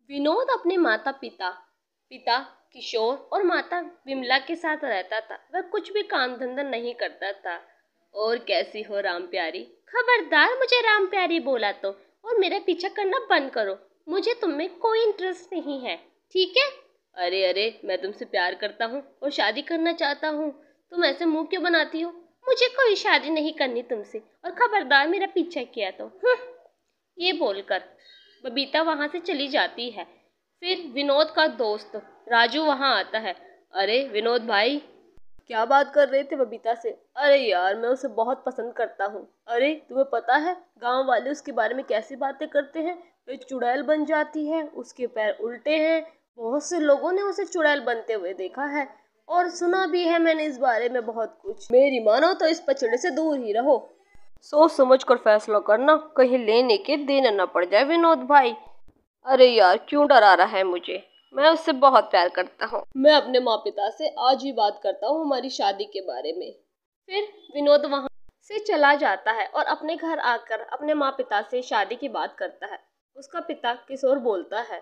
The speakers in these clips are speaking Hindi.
विनोद अपने माता पिता पिता किशोर और माता विमला के साथ रहता था। वह कुछ भी काम धंधा नहीं करता था। और कैसी हो राम प्यारी? खबरदार मुझे राम प्यारी बोला तो और मेरा पीछा करना बंद करो। मुझे तुम में कोई इंटरेस्ट नहीं है, ठीक है? अरे अरे, मैं तुमसे प्यार करता हूँ और शादी करना चाहता हूँ। तुम ऐसे मुंह क्यों बनाती हो? मुझे कोई शादी नहीं करनी तुमसे, और खबरदार मेरा पीछा किया तो ये बोलकर बबीता वहां से चली जाती है। फिर विनोद का दोस्त राजू वहां आता है। अरे विनोद भाई, क्या बात कर रहे थे बबीता से? अरे यार, मैं उसे बहुत पसंद करता हूँ। अरे तुम्हें पता है गांव वाले उसके बारे में कैसी बातें करते हैं? वे चुड़ैल बन जाती है, उसके पैर उल्टे हैं। बहुत से लोगों ने उसे चुड़ैल बनते हुए देखा है और सुना भी है मैंने इस बारे में बहुत कुछ। मेरी मानो तो इस पचड़े से दूर ही रहो। सोच समझ कर फैसला करना, कहीं लेने के देना न पड़ जाए विनोद भाई। अरे यार, क्यों डरा रहा है मुझे? मैं उससे बहुत प्यार करता हूँ। मैं अपने माँ पिता से आज ही बात करता हूँ हमारी शादी के बारे में। फिर विनोद वहां से चला जाता है और अपने घर आकर अपने माँ पिता से शादी की बात करता है। उसका पिता किशोर बोलता है,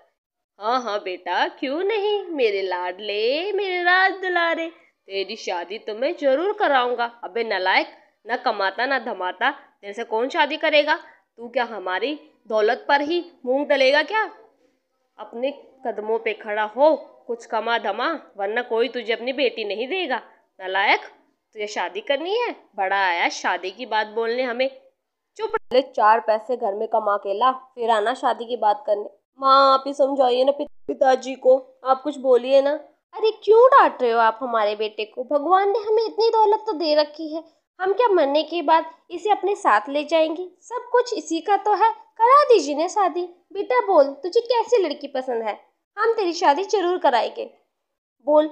हाँ हाँ बेटा, क्यों नहीं, मेरे लाडले, मेरे राज दुलारे, तेरी शादी तो मैं जरूर कराऊंगा। अबे नालायक, न कमाता न धमाता, तेरे से कौन शादी करेगा? तू क्या हमारी दौलत पर ही मूंग डलेगा क्या? अपने कदमों पे खड़ा हो, कुछ कमा धमा, वरना कोई तुझे अपनी बेटी नहीं देगा। नालायक, तुझे शादी करनी है? बड़ा आया शादी की बात बोलने हमें। चुप, पहले 4 पैसे घर में कमा के ला, फिर आना शादी की बात करने। माँ, आप ही समझाइए ना पिताजी को, आप कुछ बोलिए ना। अरे क्यों डांट रहे हो आप हमारे बेटे को? भगवान ने हमें इतनी दौलत तो दे रखी है, हम क्या मरने के बाद इसे अपने साथ ले जाएंगे? सब कुछ इसी का तो है, करा दीजिए ना शादी। बेटा बोल, तुझे कैसी लड़की पसंद है? हम तेरी शादी जरूर कराएंगे। बोल।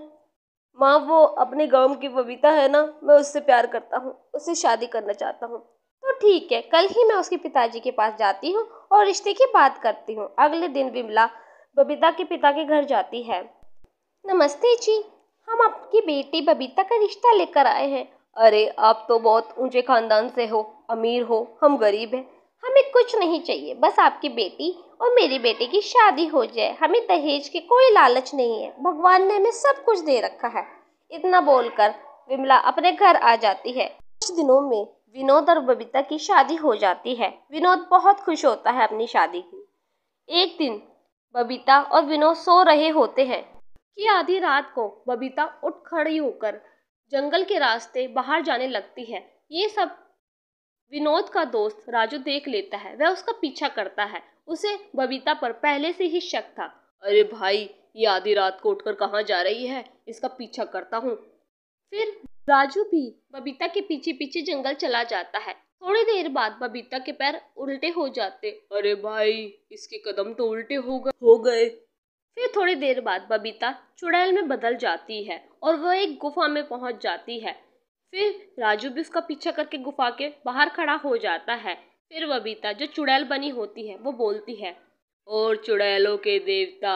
माँ, वो अपने गांव की बबीता है ना, मैं उससे प्यार करता हूँ, उससे शादी करना चाहता हूँ। तो ठीक है, कल ही मैं उसके पिताजी के पास जाती हूँ और रिश्ते की बात करती हूँ। अगले दिन विमला बबीता के पिता के घर जाती है। नमस्ते जी, हम आपकी बेटी बबीता का रिश्ता लेकर आए हैं। अरे, आप तो बहुत ऊंचे खानदान से हो, अमीर हो, हम गरीब हैं। हमें कुछ नहीं चाहिए, बस आपकी बेटी और मेरी बेटे की शादी हो जाए। हमें दहेज की कोई लालच नहीं है, भगवान ने हमें सब कुछ दे रखा है। इतना बोलकर विमला अपने घर आ जाती है। कुछ दिनों में विनोद और बबीता की शादी हो जाती है। विनोद बहुत खुश होता है अपनी शादी की। एक दिन बबीता और विनोद सो रहे होते हैं कि आधी रात को बबीता उठ खड़ी होकर जंगल के रास्ते बाहर जाने लगती है। ये सब विनोद का दोस्त राजू देख लेता है। वह उसका पीछा करता है। उसे बबीता पर पहले से ही शक था। अरे भाई, ये आधी रात को उठकर कहाँ जा रही है? इसका पीछा करता हूँ। फिर राजू भी बबीता के पीछे पीछे जंगल चला जाता है। थोड़ी देर बाद बबीता के पैर उल्टे हो जाते। अरे भाई, इसके कदम तो उल्टे हो गए। फिर थोड़ी देर बाद बबीता चुड़ैल में बदल जाती है और वह एक गुफा में पहुंच जाती है। फिर राजू भी उसका पीछा करके गुफा के बाहर खड़ा हो जाता है। फिर बबीता जो चुड़ैल बनी होती है वो बोलती है, और चुड़ैलों के देवता,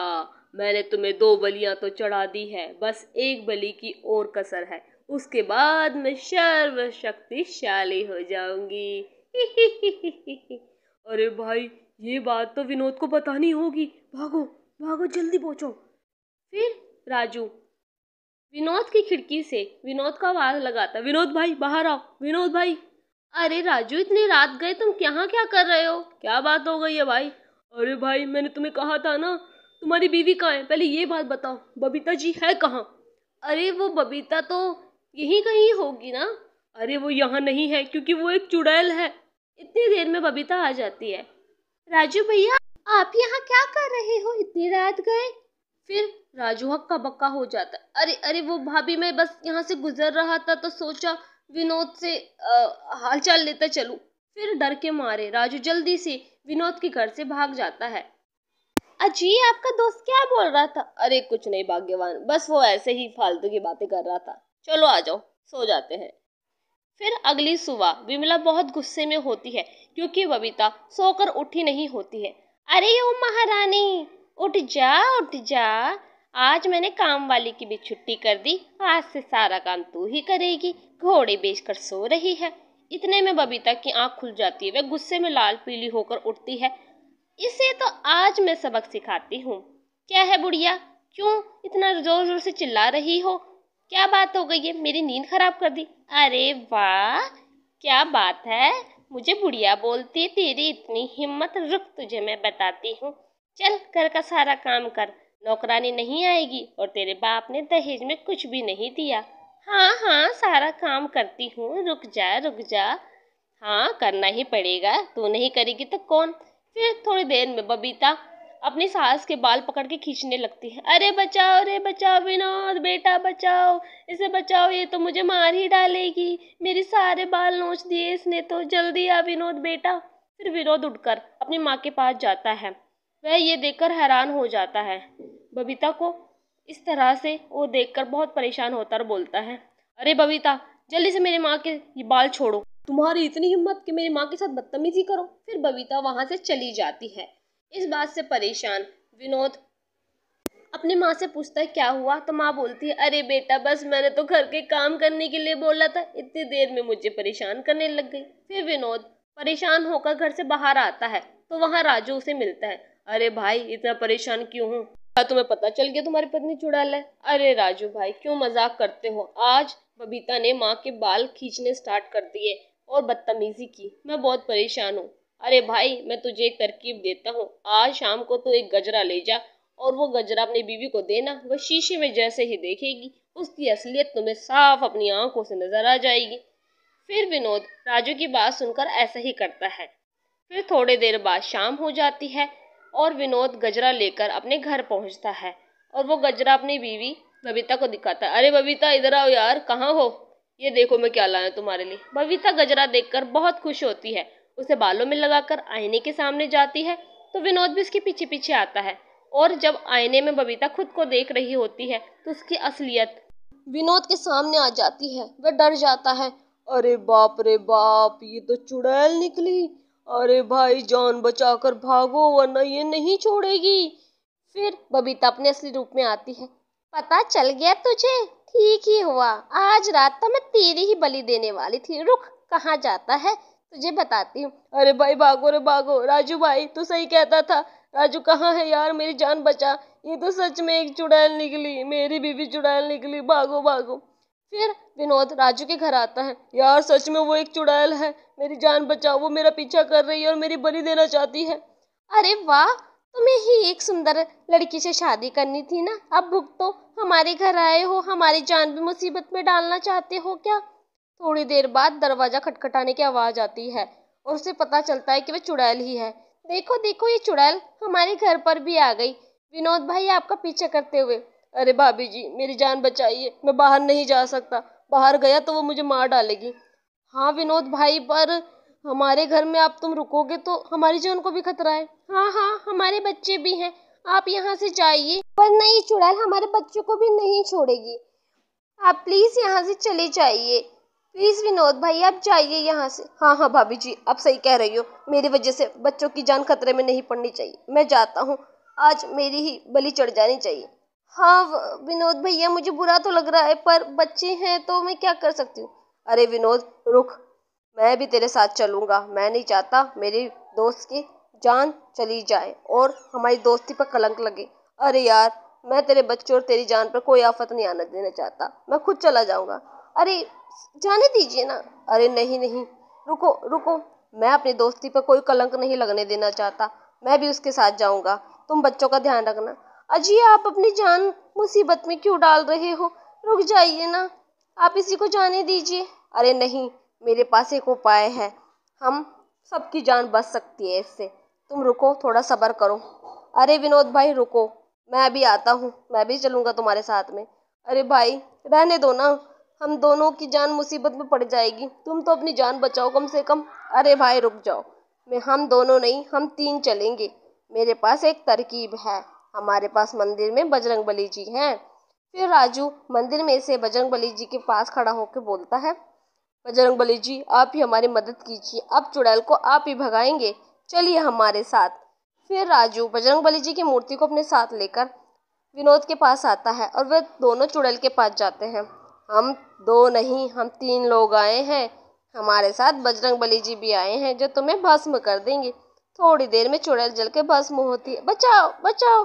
मैंने तुम्हें 2 बलियां तो चढ़ा दी है, बस एक बलि की और कसर है, उसके बाद मैं सर्वशक्तिशाली हो जाऊंगी। अरे भाई, ये बात तो विनोद को बतानी होगी। भागो भागो, जल्दी पहुंचो। फिर राजू विनोद की खिड़की से विनोद का आवाज लगाता, विनोद भाई बाहर आओ, विनोद भाई। अरे राजू, इतनी रात गए, तुम यहाँ क्या कर रहे हो? क्या बात हो गई है भाई? अरे भाई, मैंने तुम्हें कहा था ना, तुम्हारी बीवी कहाँ है? पहले ये बात बताओ, बबीता जी है कहाँ? अरे वो बबीता तो यहीं कहीं होगी ना। अरे वो यहाँ नहीं है, क्योंकि वो एक चुड़ैल है। इतनी देर में बबीता आ जाती है। राजू भैया, आप यहाँ क्या कर रहे हो? इतनी रात गए। फिर राजू हक्का बक्का हो जाता। अरे अरे, वो भाभी, मैं बस यहाँ से गुजर रहा था तो सोचा विनोद से हालचाल लेता चलूं। फिर डर के मारे राजू जल्दी से विनोद के घर से भाग जाता है। अजी, आपका दोस्त क्या बोल रहा था? अरे कुछ नहीं भाग्यवान, बस वो ऐसे ही फालतू की बातें कर रहा था। चलो आ जाओ, सो जाते हैं। फिर अगली सुबह विमला बहुत गुस्से में होती है क्योंकि बबीता सोकर उठी नहीं होती है। अरे ओ महारानी, उठ जा उठ जा, आज मैंने काम वाली की भी छुट्टी कर दी, आज से सारा काम तू ही करेगी, घोड़े बेचकर सो रही है। इतने में बबीता की आंख खुल जाती है। वह गुस्से में लाल पीली होकर उठती है। इसे तो आज मैं सबक सिखाती हूँ। क्या है बुढ़िया, क्यों इतना जोर जोर से चिल्ला रही हो? क्या बात हो गई है? मेरी नींद खराब कर दी? अरे वाह, क्या बात है, मुझे बुढ़िया बोलती? तेरी इतनी हिम्मत, रुक तुझे मैं बताती हूँ। चल घर का सारा काम कर, नौकरानी नहीं आएगी और तेरे बाप ने दहेज में कुछ भी नहीं दिया। हाँ हाँ, सारा काम करती हूँ, रुक जा रुक जा। हाँ करना ही पड़ेगा, तू नहीं करेगी तो कौन? फिर थोड़ी देर में बबीता अपनी सास के बाल पकड़ के खींचने लगती है। अरे बचाओ विनोद बेटा, बचाओ, इसे बचाओ, ये तो मुझे मार ही डालेगी, मेरे सारे बाल नोच दिए इसने तो, जल्दी आ विनोद बेटा। फिर विनोद उठकर अपनी माँ के पास जाता है। वह ये देखकर हैरान हो जाता है। बबीता को इस तरह से वो देखकर बहुत परेशान होता और बोलता है, अरे बबीता, जल्दी से मेरी माँ के ये बाल छोड़ो, तुम्हारी इतनी हिम्मत कि मेरी माँ के साथ बदतमीजी करो। फिर बबीता वहां से चली जाती है। इस बात से परेशान विनोद अपनी माँ से पूछता है क्या हुआ, तो माँ बोलती है, अरे बेटा बस मैंने तो घर के काम करने के लिए बोला था, इतनी देर में मुझे परेशान करने लग गई। फिर विनोद परेशान होकर घर से बाहर आता है तो वहां राजू उसे मिलता है। अरे भाई इतना परेशान क्यों हूँ? क्या तुम्हें पता चल गया तुम्हारी पत्नी चुड़ैल है? अरे राजू भाई क्यों मजाक करते हो, आज बबीता ने माँ के बाल खींचने स्टार्ट कर दिए और बदतमीजी की, मैं बहुत परेशान हूँ। अरे भाई मैं तुझे एक तरकीब देता हूँ, आज शाम को तू एक गजरा ले जा और वो गजरा अपनी बीवी को देना, वह शीशे में जैसे ही देखेगी उसकी असलियत तुम्हें साफ अपनी आंखों से नजर आ जाएगी। फिर विनोद राजू की बात सुनकर ऐसा ही करता है। फिर थोड़ी देर बाद शाम हो जाती है और विनोद गजरा लेकर अपने घर पहुंचता है और वो गजरा अपनी बीवी बबीता को दिखाता है। अरे बबीता इधर आओ यार, कहाँ हो? ये देखो मैं क्या लाया तुम्हारे लिए। बबीता गजरा देखकर बहुत खुश होती है, उसे बालों में लगाकर आईने के सामने जाती है तो विनोद भी उसके पीछे पीछे आता है। और जब आईने में बबीता खुद को देख रही होती है तो उसकी असलियत विनोद के सामने आ जाती है। वह डर जाता है। अरे बाप रे बाप, ये तो चुड़ैल निकली। अरे भाई जान बचाकर भागो वरना ये नहीं छोड़ेगी। फिर बबीता अपने असली रूप में आती है। पता चल गया तुझे? ठीक ही हुआ, आज रात तो मैं तेरी ही बलि देने वाली थी। रुक, कहाँ जाता है तुझे बताती हूँ। अरे भाई भागो रे भागो, राजू भाई तू सही कहता था। राजू कहाँ है यार, मेरी जान बचा, ये तो सच में एक चुड़ैल निकली, मेरी बीवी चुड़ैल निकली, भागो भागो। फिर विनोद राजू के घर आता है। यार सच में वो एक चुड़ैल है, मेरी जान बचाओ, वो मेरा पीछा कर रही है और मेरी बलि देना चाहती है। अरे वाह, तुम्हें ही एक सुंदर लड़की से शादी करनी थी ना, अब भुगतो, हमारे घर आए हो, हमारी जान भी मुसीबत में डालना चाहते हो क्या? थोड़ी देर बाद दरवाजा खटखटाने की आवाज आती है और उसे पता चलता है कि वह चुड़ैल ही है। देखो देखो, ये चुड़ैल हमारे घर पर भी आ गई, विनोद भाई आपका पीछा करते हुए। अरे भाभी जी मेरी जान बचाइए, मैं बाहर नहीं जा सकता, बाहर गया तो वो मुझे मार डालेगी। हाँ विनोद भाई, पर हमारे घर में आप तुम रुकोगे तो हमारी जान को भी खतरा है। हाँ हाँ, हमारे बच्चे भी हैं, आप यहाँ से जाइए वरना ये चुड़ैल हमारे बच्चों को भी नहीं छोड़ेगी। आप प्लीज यहाँ से चले जाइए, प्लीज विनोद भाई आप जाइए यहाँ से। हाँ हाँ भाभी जी आप सही कह रही हो, मेरी वजह से बच्चों की जान खतरे में नहीं पड़नी चाहिए, मैं जाता हूँ, आज मेरी ही बलि चढ़ जानी चाहिए। हाँ विनोद भैया मुझे बुरा तो लग रहा है पर बच्चे हैं तो मैं क्या कर सकती हूँ। अरे विनोद रुक, मैं भी तेरे साथ चलूंगा, मैं नहीं चाहता मेरी दोस्त की जान चली जाए और हमारी दोस्ती पर कलंक लगे। अरे यार मैं तेरे बच्चों और तेरी जान पर कोई आफत नहीं आने देना चाहता, मैं खुद चला जाऊंगा। अरे जाने दीजिए ना। अरे नहीं नहीं, रुको रुको, मैं अपनी दोस्ती पर कोई कलंक नहीं लगने देना चाहता, मैं भी उसके साथ जाऊंगा, तुम बच्चों का ध्यान रखना। अजी आप अपनी जान मुसीबत में क्यों डाल रहे हो, रुक जाइए ना, आप इसी को जाने दीजिए। अरे नहीं, मेरे पास एक उपाय है, हम सबकी जान बच सकती है इससे, तुम रुको, थोड़ा सब्र करो। अरे विनोद भाई रुको, मैं अभी आता हूँ, मैं भी चलूंगा तुम्हारे साथ में। अरे भाई रहने दो ना, हम दोनों की जान मुसीबत में पड़ जाएगी, तुम तो अपनी जान बचाओ कम से कम। अरे भाई रुक जाओ, मैं हम दोनों नहीं हम तीन चलेंगे, मेरे पास एक तरकीब है, हमारे पास मंदिर में बजरंगबली जी हैं। फिर राजू मंदिर में से बजरंगबली जी के पास खड़ा होकर बोलता है, बजरंगबली जी आप ही हमारी मदद कीजिए, अब चुड़ैल को आप ही भगाएंगे, चलिए हमारे साथ। फिर राजू बजरंगबली जी की मूर्ति को अपने साथ लेकर विनोद के पास आता है और वे दोनों चुड़ैल के पास जाते हैं। हम दो नहीं हम तीन लोग आए हैं, हमारे साथ बजरंगबली जी भी आए हैं जो तुम्हें भस्म कर देंगे। थोड़ी देर में चुड़ैल जल के भस्म होती है। बचाओ बचाओ,